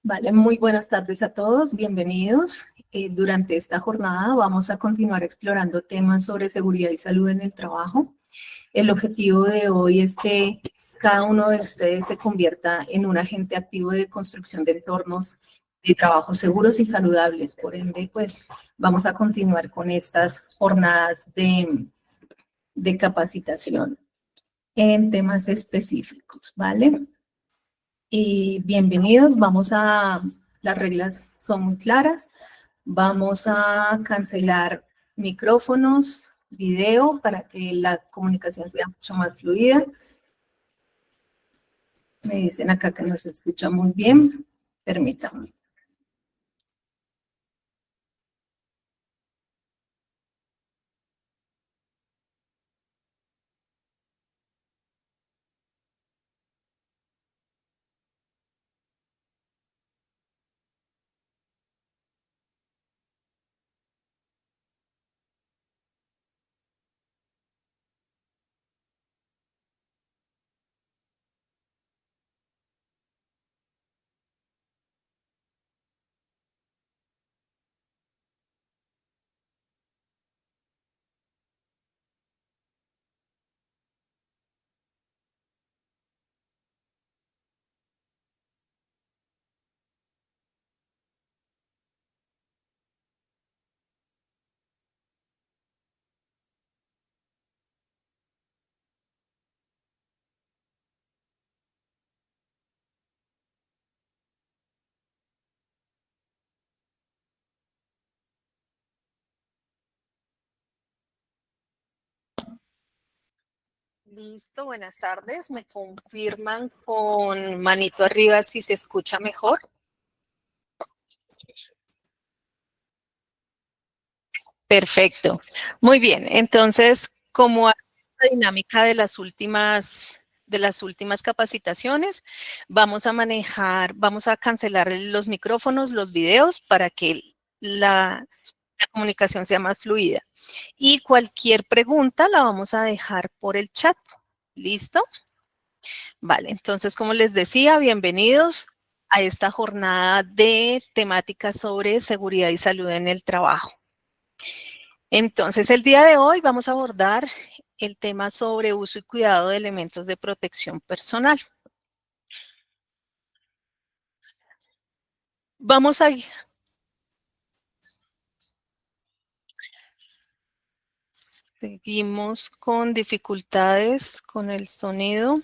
Vale, muy buenas tardes a todos, bienvenidos. Durante esta jornada vamos a continuar explorando temas sobre seguridad y salud en el trabajo. El objetivo de hoy es que cada uno de ustedes se convierta en un agente activo de construcción de entornos de trabajo seguros y saludables. Por ende, pues vamos a continuar con estas jornadas de capacitación en temas específicos, ¿vale? Y bienvenidos, las reglas son muy claras. Vamos a cancelar micrófonos, video, para que la comunicación sea mucho más fluida. Me dicen acá que nos escucha muy bien. Permítanme. Listo, buenas tardes. ¿Me confirman con manito arriba si se escucha mejor? Perfecto. Muy bien. Entonces, como la dinámica de las últimas capacitaciones, vamos a cancelar los micrófonos, los videos para que la comunicación sea más fluida. Y cualquier pregunta la vamos a dejar por el chat. ¿Listo? Vale, entonces, como les decía, bienvenidos a esta jornada de temáticas sobre seguridad y salud en el trabajo. Entonces, el día de hoy vamos a abordar el tema sobre uso y cuidado de elementos de protección personal. Vamos a... Seguimos con dificultades con el sonido.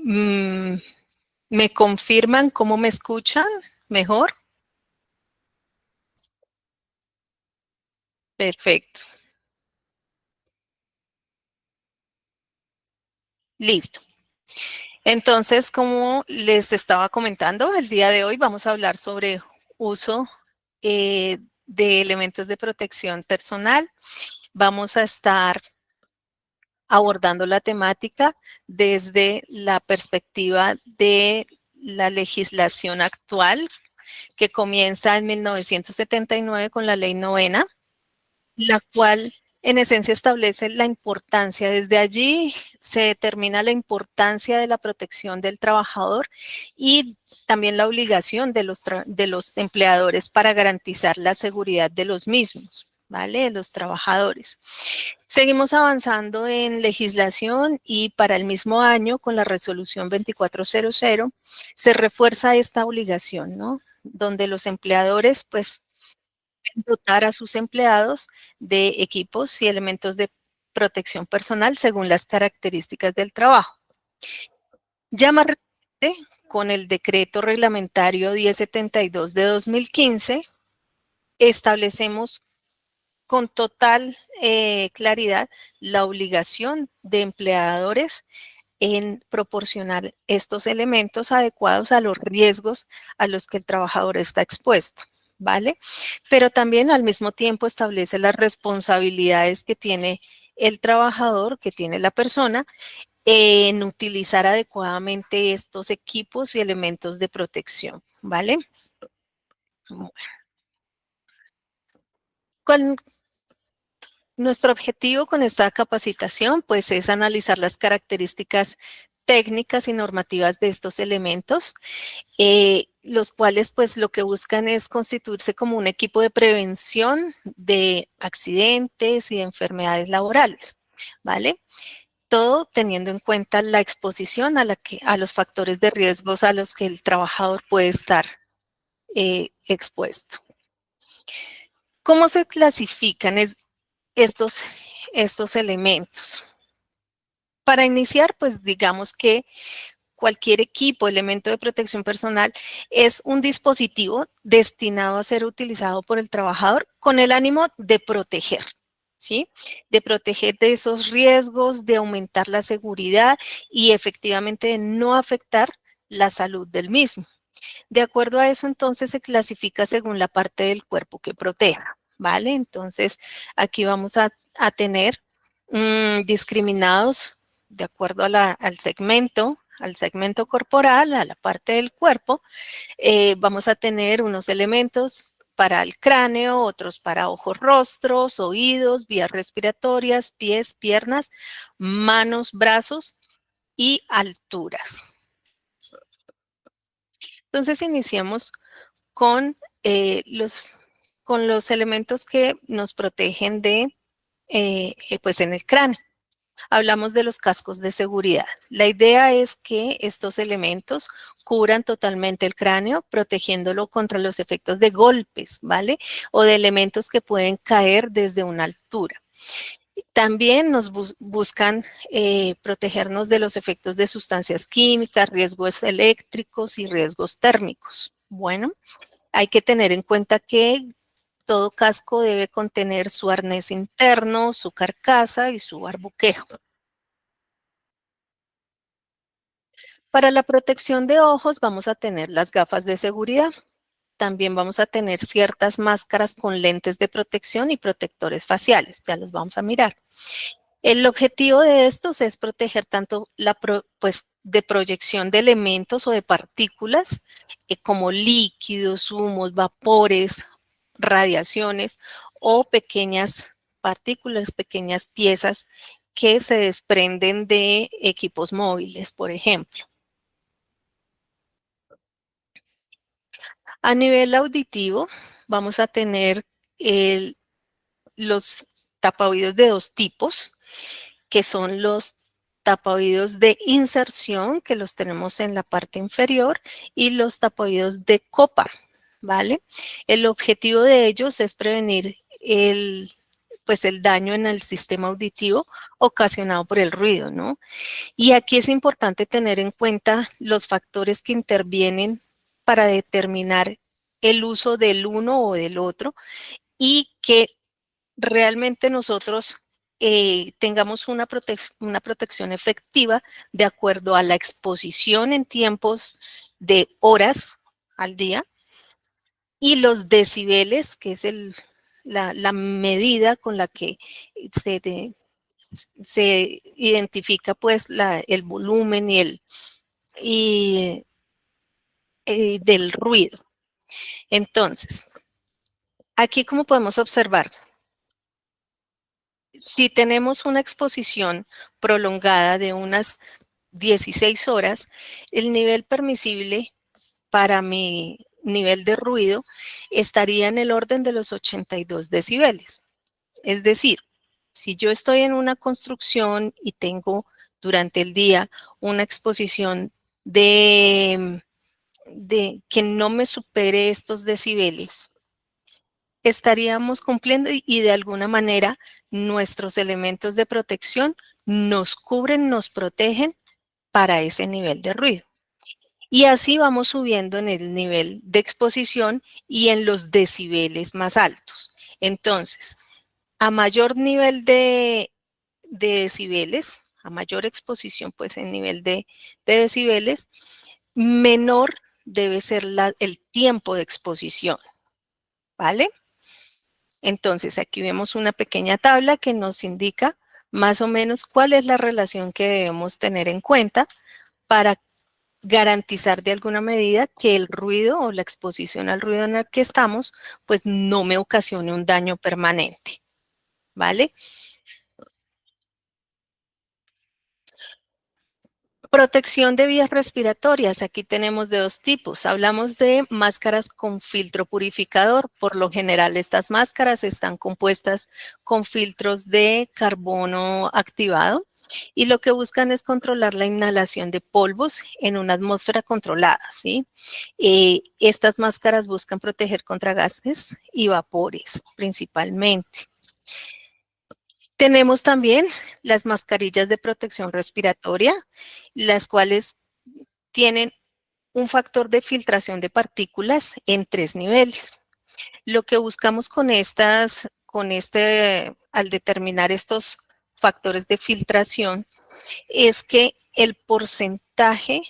¿Me confirman cómo me escuchan mejor? Perfecto. Listo. Entonces, como les estaba comentando, el día de hoy vamos a hablar sobre uso de elementos de protección personal. Vamos a estar abordando la temática desde la perspectiva de la legislación actual, que comienza en 1979 con la Ley Novena, la cual en esencia establece la importancia. Desde allí se determina la importancia de la protección del trabajador y también la obligación de los empleadores para garantizar la seguridad de los mismos, ¿vale? De los trabajadores. Seguimos avanzando en legislación y para el mismo año, con la resolución 2400, se refuerza esta obligación, ¿no? Donde los empleadores, pues, dotar a sus empleados de equipos y elementos de protección personal según las características del trabajo. Ya más reciente, con el decreto reglamentario 1072 de 2015, establecemos con total claridad la obligación de empleadores en proporcionar estos elementos adecuados a los riesgos a los que el trabajador está expuesto, ¿vale? Pero también al mismo tiempo establece las responsabilidades que tiene el trabajador, que tiene la persona, en utilizar adecuadamente estos equipos y elementos de protección, ¿vale? Con nuestro objetivo con esta capacitación, pues, es analizar las características técnicas y normativas de estos elementos, los cuales pues lo que buscan es constituirse como un equipo de prevención de accidentes y de enfermedades laborales, ¿vale? Todo teniendo en cuenta la exposición a los factores de riesgos a los que el trabajador puede estar expuesto. ¿Cómo se clasifican estos, estos elementos? Para iniciar, pues digamos que cualquier equipo, elemento de protección personal, es un dispositivo destinado a ser utilizado por el trabajador con el ánimo de proteger, ¿sí? De proteger de esos riesgos, de aumentar la seguridad y efectivamente de no afectar la salud del mismo. De acuerdo a eso, entonces se clasifica según la parte del cuerpo que proteja, ¿vale? Entonces, aquí vamos a tener discriminados de acuerdo a al segmento corporal, a la parte del cuerpo. Vamos a tener unos elementos para el cráneo, otros para ojos, rostros, oídos, vías respiratorias, pies, piernas, manos, brazos y alturas. Entonces, iniciamos con, eh, los, con los elementos que nos protegen pues en el cráneo. Hablamos de los cascos de seguridad. La idea es que estos elementos cubran totalmente el cráneo, protegiéndolo contra los efectos de golpes, ¿vale? O de elementos que pueden caer desde una altura. También nos buscan protegernos de los efectos de sustancias químicas, riesgos eléctricos y riesgos térmicos. Bueno, hay que tener en cuenta que todo casco debe contener su arnés interno, su carcasa y su barboquejo. Para la protección de ojos vamos a tener las gafas de seguridad. También vamos a tener ciertas máscaras con lentes de protección y protectores faciales. Ya los vamos a mirar. El objetivo de estos es proteger tanto pues, de proyección de elementos o de partículas como líquidos, humos, vapores, radiaciones o pequeñas partículas, pequeñas piezas que se desprenden de equipos móviles, por ejemplo. A nivel auditivo, vamos a tener los tapaoídos de dos tipos, que son los tapaoídos de inserción, que los tenemos en la parte inferior, y los tapaoídos de copa, ¿vale? El objetivo de ellos es prevenir pues el daño en el sistema auditivo ocasionado por el ruido, ¿no? Y aquí es importante tener en cuenta los factores que intervienen para determinar el uso del uno o del otro y que realmente nosotros tengamos una protección efectiva de acuerdo a la exposición en tiempos de horas al día y los decibeles, que es la medida con la que se, se identifica pues el volumen y del ruido. Entonces, aquí como podemos observar, si tenemos una exposición prolongada de unas 16 horas, el nivel permisible para mi nivel de ruido estaría en el orden de los 82 decibeles. Es decir, si yo estoy en una construcción y tengo durante el día una exposición de que no me supere estos decibeles, estaríamos cumpliendo y de alguna manera nuestros elementos de protección nos cubren, nos protegen para ese nivel de ruido. Y así vamos subiendo en el nivel de exposición y en los decibeles más altos. Entonces, a mayor nivel de decibeles, a mayor exposición pues en nivel de decibeles, menor debe ser el tiempo de exposición, ¿vale? Entonces, aquí vemos una pequeña tabla que nos indica más o menos cuál es la relación que debemos tener en cuenta para garantizar de alguna medida que el ruido o la exposición al ruido en el que estamos, pues no me ocasione un daño permanente, ¿vale? Protección de vías respiratorias. Aquí tenemos de dos tipos. Hablamos de máscaras con filtro purificador. Por lo general, estas máscaras están compuestas con filtros de carbono activado y lo que buscan es controlar la inhalación de polvos en una atmósfera controlada, ¿sí? Estas máscaras buscan proteger contra gases y vapores principalmente. Tenemos también las mascarillas de protección respiratoria, las cuales tienen un factor de filtración de partículas en 3 niveles. Lo que buscamos con al determinar estos factores de filtración, es que el porcentaje,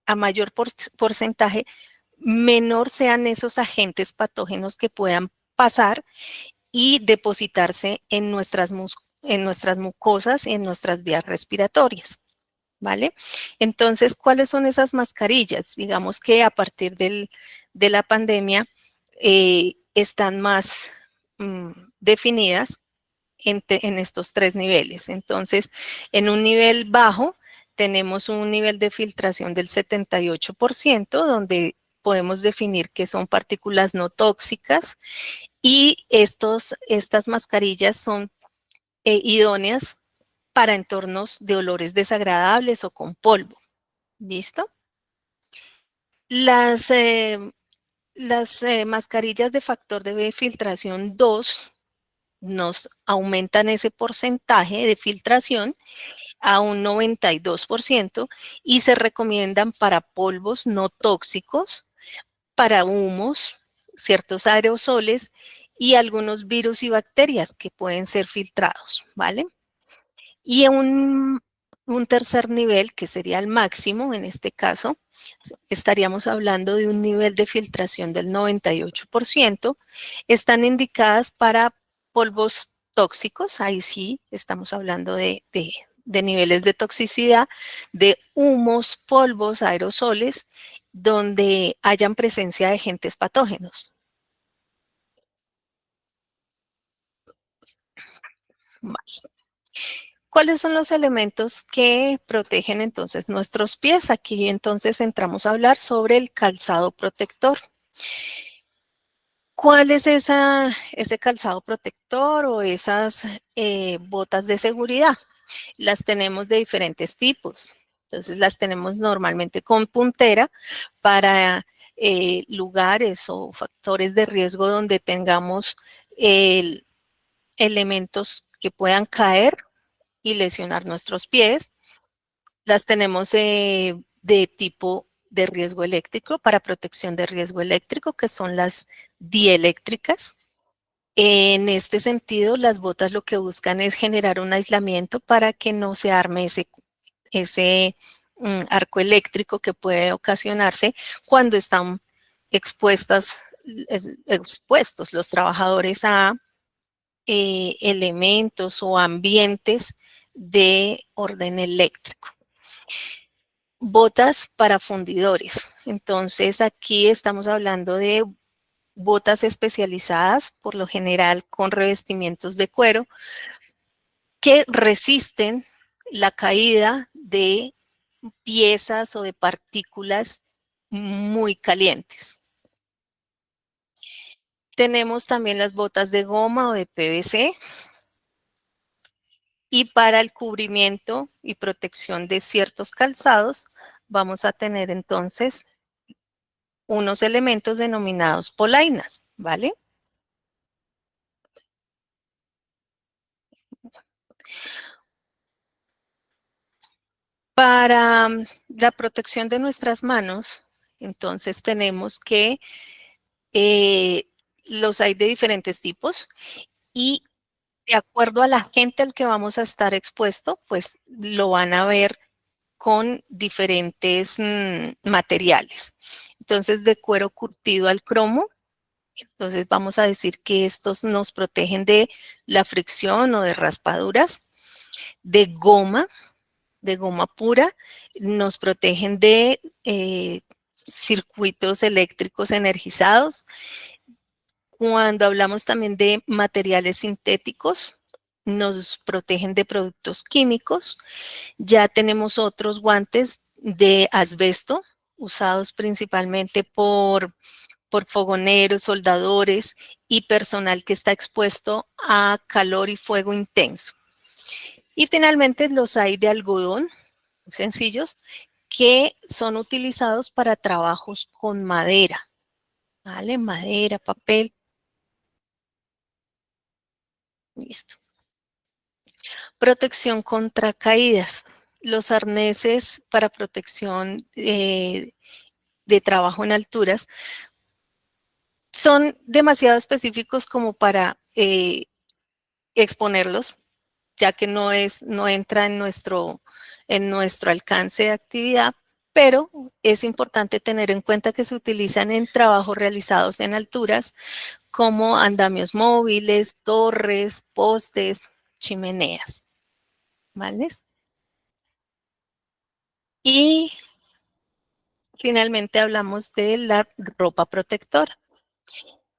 a mayor porcentaje, menor sean esos agentes patógenos que puedan pasar y depositarse en nuestras mucosas, en nuestras vías respiratorias. ¿Vale? Entonces, ¿cuáles son esas mascarillas? Digamos que a partir de la pandemia están más definidas en estos 3 niveles. Entonces, en un nivel bajo tenemos un nivel de filtración del 78%, donde podemos definir que son partículas no tóxicas y estas mascarillas son idóneas para entornos de olores desagradables o con polvo. ¿Listo? Las, eh, las mascarillas de factor de filtración 2 nos aumentan ese porcentaje de filtración a un 92% y se recomiendan para polvos no tóxicos, para humos, ciertos aerosoles y algunos virus y bacterias que pueden ser filtrados, ¿vale? Y un tercer nivel, que sería el máximo en este caso, estaríamos hablando de un nivel de filtración del 98%. Están indicadas para polvos tóxicos, ahí sí estamos hablando de niveles de toxicidad, de humos, polvos, aerosoles, donde hayan presencia de agentes patógenos. Vale. ¿Cuáles son los elementos que protegen entonces nuestros pies? Aquí entonces entramos a hablar sobre el calzado protector. ¿Cuál es ese calzado protector o esas botas de seguridad? Las tenemos de diferentes tipos. Entonces las tenemos normalmente con puntera para lugares o factores de riesgo donde tengamos elementos que puedan caer y lesionar nuestros pies. Las tenemos de tipo de riesgo eléctrico para protección de riesgo eléctrico, que son las dieléctricas. En este sentido, las botas lo que buscan es generar un aislamiento para que no se arme ese arco eléctrico que puede ocasionarse cuando están expuestos los trabajadores a elementos o ambientes de orden eléctrico. Botas para fundidores. Entonces, aquí estamos hablando de botas especializadas, por lo general con revestimientos de cuero, que resisten la caída de piezas o de partículas muy calientes. Tenemos también las botas de goma o de PVC. Y para el cubrimiento y protección de ciertos calzados, vamos a tener entonces unos elementos denominados polainas, ¿vale? Para la protección de nuestras manos, entonces tenemos que los hay de diferentes tipos y de acuerdo a la gente al que vamos a estar expuesto, pues lo van a ver con diferentes materiales. Entonces, de cuero curtido al cromo, entonces vamos a decir que estos nos protegen de la fricción o de raspaduras, de goma pura, nos protegen de circuitos eléctricos energizados. Cuando hablamos también de materiales sintéticos, nos protegen de productos químicos. Ya tenemos otros guantes de asbesto, usados principalmente por fogoneros, soldadores y personal que está expuesto a calor y fuego intenso. Y finalmente los hay de algodón, sencillos, que son utilizados para trabajos con madera, ¿vale? Madera, papel. Listo. Protección contra caídas. Los arneses para protección de trabajo en alturas son demasiado específicos como para exponerlos, ya que no entra en nuestro alcance de actividad, pero es importante tener en cuenta que se utilizan en trabajos realizados en alturas como andamios móviles, torres, postes, chimeneas, ¿vale? Y finalmente hablamos de la ropa protectora.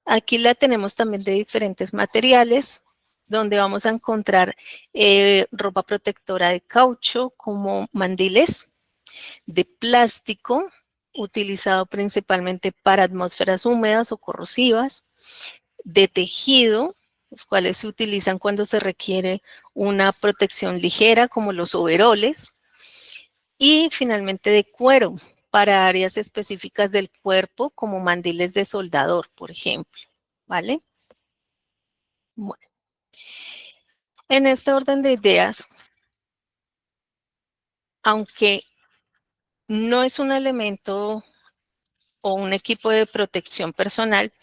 Aquí la tenemos también de diferentes materiales, donde vamos a encontrar ropa protectora de caucho como mandiles, de plástico, utilizado principalmente para atmósferas húmedas o corrosivas, de tejido, los cuales se utilizan cuando se requiere una protección ligera, como los overoles, y finalmente de cuero, para áreas específicas del cuerpo, como mandiles de soldador, por ejemplo, ¿vale? Bueno, en este orden de ideas, aunque no es un elemento o un equipo de protección personal,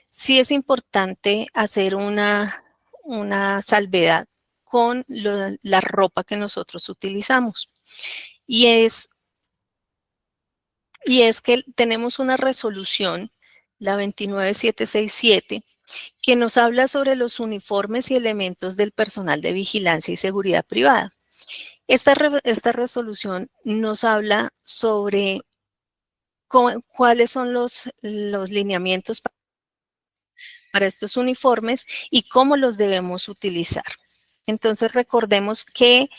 sí es importante hacer una salvedad con la ropa que nosotros utilizamos. Y es que tenemos una resolución, la 29767, que nos habla sobre los uniformes y elementos del personal de vigilancia y seguridad privada. Esta resolución nos habla sobre cuáles son los lineamientos para estos uniformes y cómo los debemos utilizar. Entonces recordemos que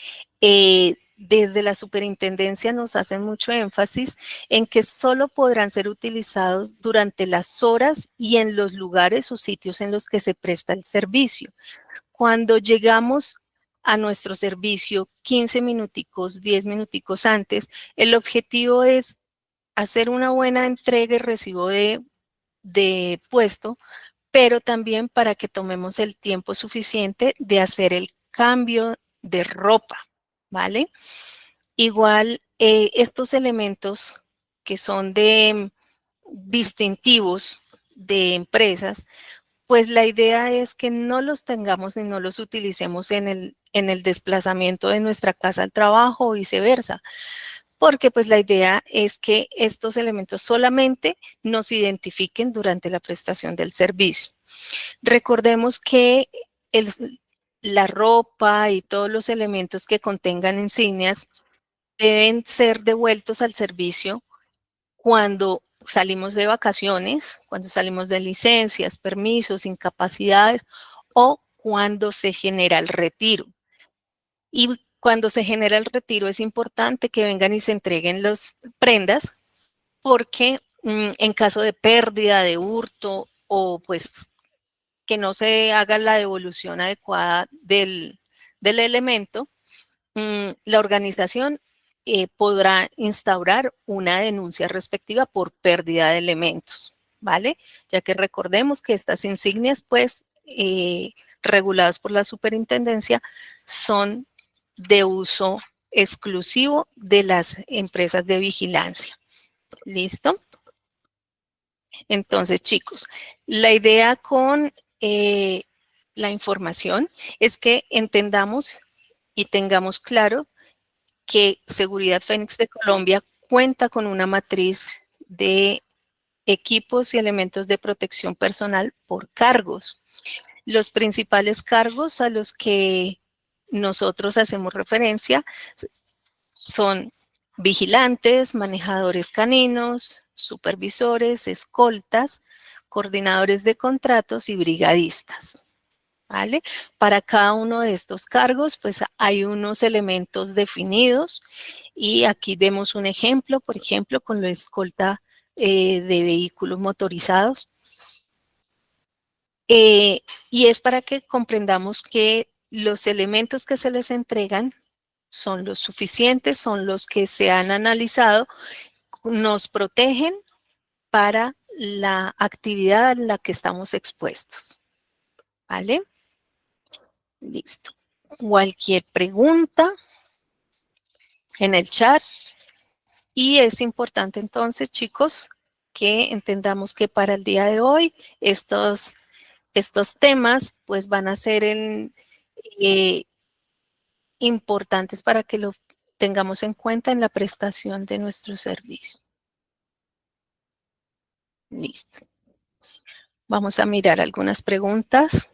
desde la superintendencia nos hacen mucho énfasis en que solo podrán ser utilizados durante las horas y en los lugares o sitios en los que se presta el servicio. Cuando llegamos a nuestro servicio 15 minuticos, 10 minuticos antes, el objetivo es hacer una buena entrega y recibo de puesto, pero también para que tomemos el tiempo suficiente de hacer el cambio de ropa, ¿vale? Igual, estos elementos que son distintivos de empresas, pues la idea es que no los tengamos y no los utilicemos en el desplazamiento de nuestra casa al trabajo o viceversa, porque pues la idea es que estos elementos solamente nos identifiquen durante la prestación del servicio. Recordemos que el, la ropa y todos los elementos que contengan insignias deben ser devueltos al servicio cuando salimos de vacaciones, cuando salimos de licencias, permisos, incapacidades o cuando se genera el retiro. Y cuando se genera el retiro es importante que vengan y se entreguen las prendas porque en caso de pérdida, de hurto o pues que no se haga la devolución adecuada del elemento, la organización podrá instaurar una denuncia respectiva por pérdida de elementos, ¿vale? Ya que recordemos que estas insignias, pues, reguladas por la superintendencia, son de uso exclusivo de las empresas de vigilancia. ¿Listo? Entonces, chicos, la idea con la información es que entendamos y tengamos claro que Seguridad Fénix de Colombia cuenta con una matriz de equipos y elementos de protección personal por cargos. Los principales cargos a los que nosotros hacemos referencia son vigilantes, manejadores caninos, supervisores, escoltas, coordinadores de contratos y brigadistas. ¿vale? Para cada uno de estos cargos, pues hay unos elementos definidos y aquí vemos un ejemplo, por ejemplo, con la escolta de vehículos motorizados. Y es para que comprendamos que los elementos que se les entregan son los suficientes, son los que se han analizado, nos protegen para la actividad a la que estamos expuestos, ¿vale? Listo. Cualquier pregunta en el chat. Y es importante entonces, chicos, que entendamos que para el día de hoy estos temas pues van a ser eh, importantes para que lo tengamos en cuenta en la prestación de nuestro servicio. Listo. Vamos a mirar algunas preguntas.